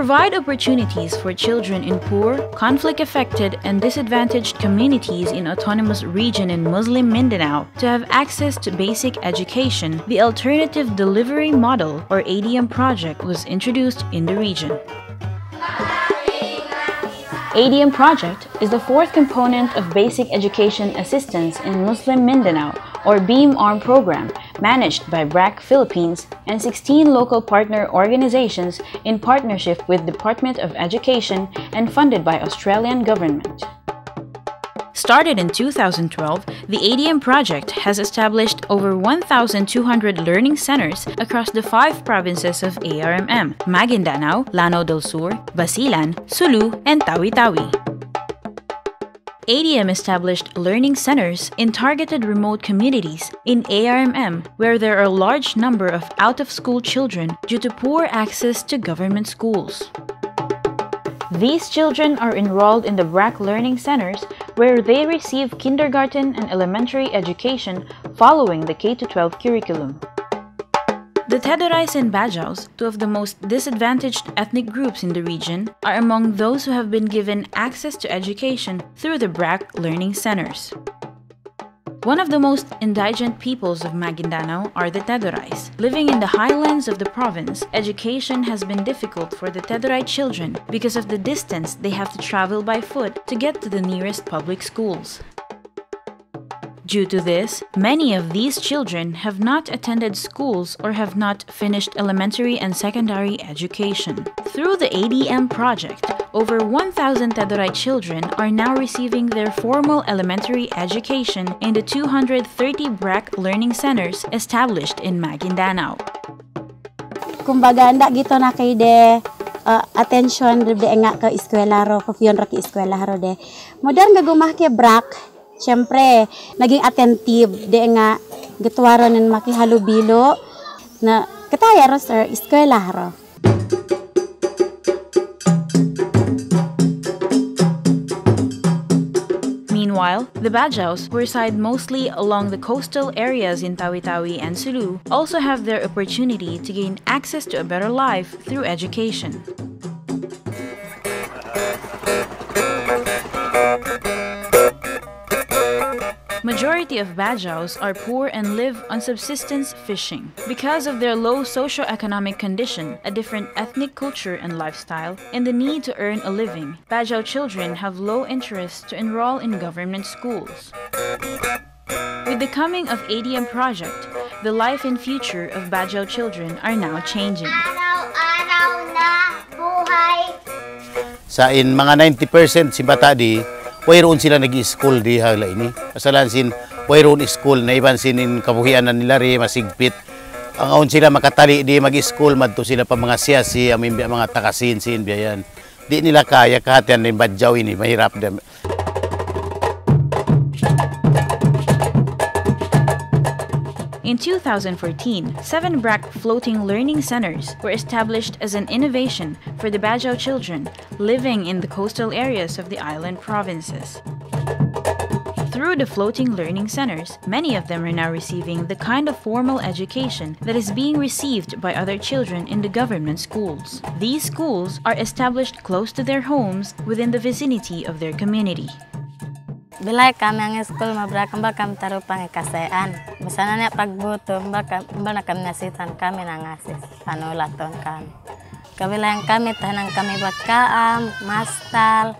provide opportunities for children in poor, conflict-affected, and disadvantaged communities in Autonomous Region in Muslim Mindanao to have access to basic education, the Alternative Delivery Model, or ADM project, was introduced in the region. ADM project is the fourth component of Basic Education Assistance in Muslim Mindanao, or BRAC program, managed by BRAC Philippines and 16 local partner organizations in partnership with Department of Education and funded by Australian government. Started in 2012, the ADM project has established over 1,200 learning centers across the 5 provinces of ARMM: Maguindanao, Lanao del Sur, Basilan, Sulu, and Tawi-Tawi. ADM established learning centers in targeted remote communities in ARMM where there are a large number of out-of-school children due to poor access to government schools. These children are enrolled in the BRAC learning centers where they receive kindergarten and elementary education following the K-12 curriculum. The Tedorais and Bajaus, two of the most disadvantaged ethnic groups in the region, are among those who have been given access to education through the BRAC learning centers. One of the most indigent peoples of Maguindanao are the Tedorais. Living in the highlands of the province, education has been difficult for the Tedorai children because of the distance they have to travel by foot to get to the nearest public schools. Due to this, many of these children have not attended schools or have not finished elementary and secondary education. Through the ADM project, over 1,000 Tedorai children are now receiving their formal elementary education in the 230 BRAC learning centers established in Maguindanao. Kumbaga, anda gito na kay de attention de nga ka eskwelaro, kafiyon ra ki eskwelaro de. Modern nga gumah kay BRAC. Siyempre, naging attentive de nga gituwaro ng makihalubilo na kataya ro sa eskwela ro. Meanwhile, the Bajaus, who reside mostly along the coastal areas in Tawi-Tawi and Sulu, also have their opportunity to gain access to a better life through education. Majority of Bajaus are poor and live on subsistence fishing. Because of their low socio-economic condition, a different ethnic culture and lifestyle, and the need to earn a living, Bajau children have low interest to enroll in government schools. With the coming of ADM project, the life and future of Bajau children are now changing. Sa in mga 90% si bata di wayroon sila nag-i-school di hala ini. Masalan sin wayroon school na iban sinin kabuhian na nila ri masigpit. Ang aon sila makatali di mag-school madto sila pa mga siyasi amin mga takasin sin biyan. Di nila kaya kahatian ni Badjaw ini mahirap dem. In 2014, 7 BRAC floating learning centers were established as an innovation for the Bajau children living in the coastal areas of the island provinces. Through the floating learning centers, many of them are now receiving the kind of formal education that is being received by other children in the government schools. These schools are established close to their homes within the vicinity of their community. Bilay kami ang school mabrak kami kami taruh pangikasean. Misalnya nek pagbuto mbak kami nasitan kami nangasis laton kami. Kabilang kami tahanan kami buat kaam, mastal,